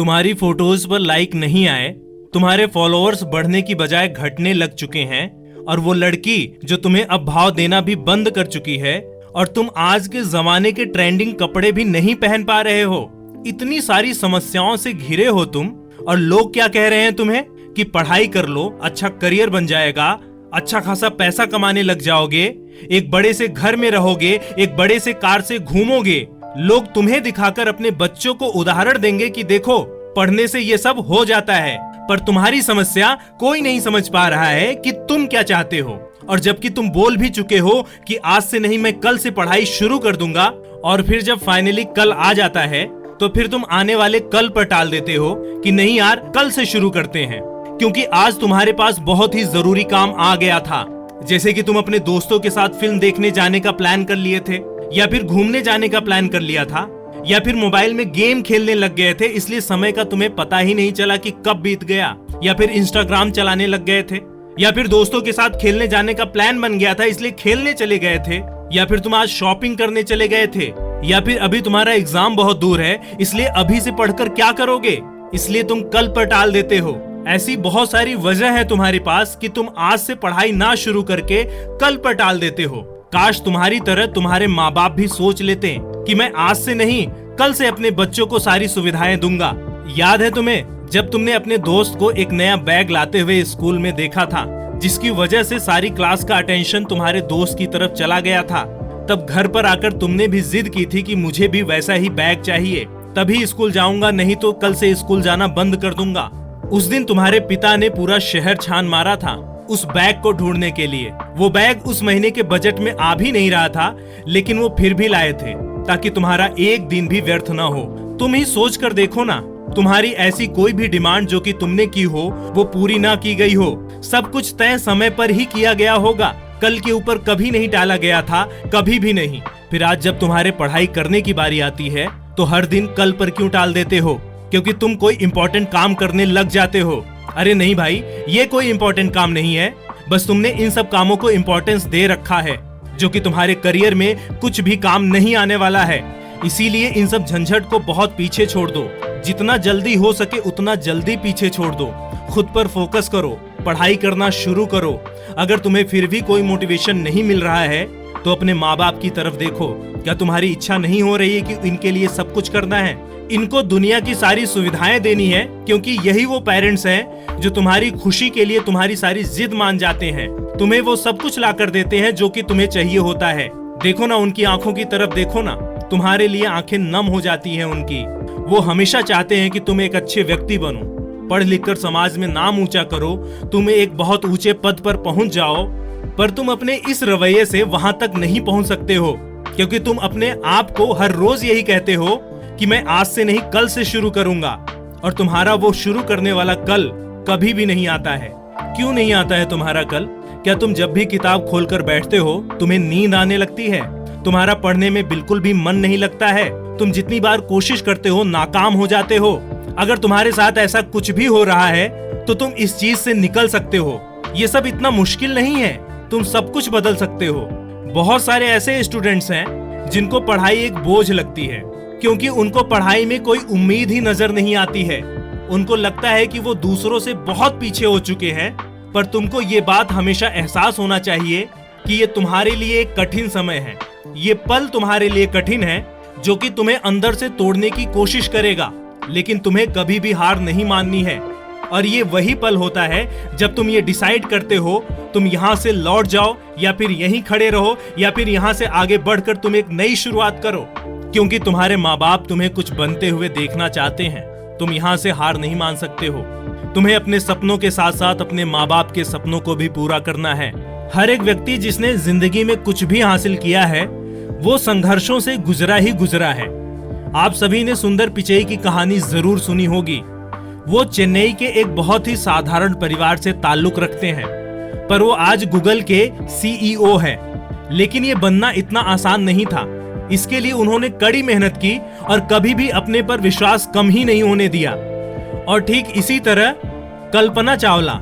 तुम्हारी फोटोज पर लाइक नहीं आए, तुम्हारे फॉलोअर्स बढ़ने की बजाय घटने लग चुके हैं, और वो लड़की जो तुम्हें अब भाव देना भी बंद कर चुकी है, और तुम आज के जमाने के ट्रेंडिंग कपड़े भी नहीं पहन पा रहे हो। इतनी सारी समस्याओं से घिरे हो तुम, और लोग क्या कह रहे हैं तुम्हें कि पढ़ाई कर लो, अच्छा करियर बन जाएगा, अच्छा खासा पैसा कमाने लग जाओगे, एक बड़े से घर में रहोगे, एक बड़े से कार से घूमोगे। लोग तुम्हें दिखाकर अपने बच्चों को उदाहरण देंगे कि देखो पढ़ने से ये सब हो जाता है, पर तुम्हारी समस्या कोई नहीं समझ पा रहा है कि तुम क्या चाहते हो। और जबकि तुम बोल भी चुके हो कि आज से नहीं, मैं कल से पढ़ाई शुरू कर दूंगा, और फिर जब फाइनली कल आ जाता है तो फिर तुम आने वाले कल पर टाल देते हो कि नहीं यार कल से शुरू करते हैं, क्योंकि आज तुम्हारे पास बहुत ही जरूरी काम आ गया था। जैसे कि तुम अपने दोस्तों के साथ फिल्म देखने जाने का प्लान कर लिए थे, या फिर घूमने जाने का प्लान कर लिया था, या फिर मोबाइल में गेम खेलने लग गए थे, इसलिए समय का तुम्हें पता ही नहीं चला कि कब बीत गया, या फिर इंस्टाग्राम चलाने लग गए थे, या फिर दोस्तों के साथ खेलने जाने का प्लान बन गया था इसलिए खेलने चले गए थे, या फिर तुम आज शॉपिंग करने चले गए थे, या फिर अभी तुम्हारा एग्जाम बहुत दूर है इसलिए अभी से पढ़कर क्या करोगे, इसलिए तुम कल पर टाल देते हो। ऐसी बहुत सारी वजह है तुम्हारे पास कि तुम आज से पढ़ाई ना शुरू करके कल पर टाल देते हो। काश तुम्हारी तरह तुम्हारे माँ बाप भी सोच लेते कि मैं आज से नहीं कल से अपने बच्चों को सारी सुविधाएं दूंगा। याद है तुम्हें जब तुमने अपने दोस्त को एक नया बैग लाते हुए स्कूल में देखा था, जिसकी वजह से सारी क्लास का अटेंशन तुम्हारे दोस्त की तरफ चला गया था। तब घर पर आकर तुमने भी जिद की थी कि मुझे भी वैसा ही बैग चाहिए, तभी स्कूल जाऊंगा, नहीं तो कल से स्कूल जाना बंद कर दूंगा। उस दिन तुम्हारे पिता ने पूरा शहर छान मारा था उस बैग को ढूंढने के लिए। वो बैग उस महीने के बजट में आ भी नहीं रहा था, लेकिन वो फिर भी लाए थे ताकि तुम्हारा एक दिन भी व्यर्थ ना हो। तुम ही सोच कर देखो ना, तुम्हारी ऐसी कोई भी डिमांड जो कि तुमने की हो वो पूरी ना की गई हो। सब कुछ तय समय पर ही किया गया होगा, कल के ऊपर कभी नहीं टाला गया था, कभी भी नहीं। फिर आज जब तुम्हारे पढ़ाई करने की बारी आती है तो हर दिन कल पर क्यों टाल देते हो? क्योंकि तुम कोई इंपॉर्टेंट काम करने लग जाते हो। अरे नहीं भाई, ये कोई इंपॉर्टेंट काम नहीं है, बस तुमने इन सब कामों को इंपॉर्टेंस दे रखा है जो कि तुम्हारे करियर में कुछ भी काम नहीं आने वाला है। इसीलिए इन सब झंझट को बहुत पीछे छोड़ दो, जितना जल्दी हो सके उतना जल्दी पीछे छोड़ दो। खुद पर फोकस करो, पढ़ाई करना शुरू करो। अगर तुम्हें फिर भी कोई मोटिवेशन नहीं मिल रहा है तो अपने माँ बाप की तरफ देखो। क्या तुम्हारी इच्छा नहीं हो रही है कि इनके लिए सब कुछ करना है, इनको दुनिया की सारी सुविधाएं देनी है? क्योंकि यही वो पेरेंट्स हैं जो तुम्हारी खुशी के लिए तुम्हारी सारी जिद मान जाते हैं, तुम्हें वो सब कुछ ला कर देते हैं जो कि तुम्हें चाहिए होता है। देखो ना, उनकी आंखों की तरफ देखो ना, तुम्हारे लिए आंखें नम हो जाती हैं उनकी। वो हमेशा चाहते हैं कि तुम एक अच्छे व्यक्ति बनो, पढ़ लिख कर समाज में नाम ऊंचा करो, तुम एक बहुत ऊंचे पद पर पहुंच जाओ। पर तुम अपने इस रवैये से वहां तक नहीं पहुंच सकते हो, क्योंकि तुम अपने आप को हर रोज यही कहते हो कि मैं आज से नहीं कल से शुरू करूंगा, और तुम्हारा वो शुरू करने वाला कल कभी भी नहीं आता है। क्यों नहीं आता है तुम्हारा कल? क्या तुम जब भी किताब खोलकर बैठते हो तुम्हें नींद आने लगती है? तुम्हारा पढ़ने में बिल्कुल भी मन नहीं लगता है? तुम जितनी बार कोशिश करते हो नाकाम हो जाते हो? अगर तुम्हारे साथ ऐसा कुछ भी हो रहा है तो तुम इस चीज से निकल सकते हो। ये सब इतना मुश्किल नहीं है, तुम सब कुछ बदल सकते हो। बहुत सारे ऐसे स्टूडेंट्स हैं जिनको पढ़ाई एक बोझ लगती है, क्योंकि उनको पढ़ाई में कोई उम्मीद ही नजर नहीं आती है। उनको लगता है कि वो दूसरों से बहुत पीछे हो चुके हैं। पर तुमको ये बात हमेशा एहसास होना चाहिए कि ये तुम्हारे लिए एक कठिन समय है, ये पल तुम्हारे लिए कठिन है जो कि तुम्हें अंदर से तोड़ने की कोशिश करेगा, लेकिन तुम्हें कभी भी हार नहीं माननी है। और ये वही पल होता है जब तुम ये डिसाइड करते हो तुम यहाँ से लौट जाओ, या फिर यहीं खड़े रहो, या फिर यहाँ से आगे बढ़कर तुम एक नई शुरुआत करो। क्योंकि तुम्हारे माँ बाप तुम्हें कुछ बनते हुए देखना चाहते हैं। तुम यहाँ से हार नहीं मान सकते हो। तुम्हें अपने सपनों के साथ साथ अपने माँ बाप के सपनों को भी पूरा करना है। हर एक व्यक्ति जिसने जिंदगी में कुछ भी हासिल किया है वो संघर्षों से गुजरा ही गुजरा है। आप सभी ने सुंदर पिचई की कहानी जरूर सुनी होगी। वो चेन्नई के एक बहुत ही साधारण परिवार से ताल्लुक रखते हैं, पर वो आज गूगल के CEO है। लेकिन ये बनना इतना आसान नहीं था। इसके लिए उन्होंने कड़ी मेहनत की और कभी भी अपने पर विश्वास कम ही नहीं होने दिया। और ठीक इसी तरह कल्पना चावला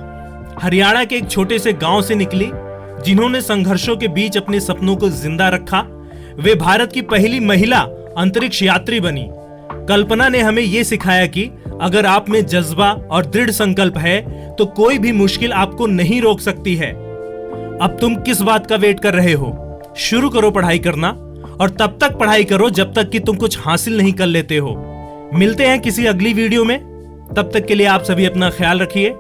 हरियाणा के एक छोटे से गांव से निकली, जिन्होंने संघर्षों के बीच अपने सपनों को जिंदा रखा। वे भारत की पहली महिला अंतरिक्ष यात्री बनी। कल्पना ने हमें ये सिखाया कि अगर आप में जज्बा और दृढ़ संकल्प है तो कोई भी मुश्किल आपको नहीं रोक सकती है। अब तुम किस बात का वेट कर रहे हो? शुरू करो पढ़ाई करना, और तब तक पढ़ाई करो जब तक कि तुम कुछ हासिल नहीं कर लेते हो। मिलते हैं किसी अगली वीडियो में, तब तक के लिए आप सभी अपना ख्याल रखिए।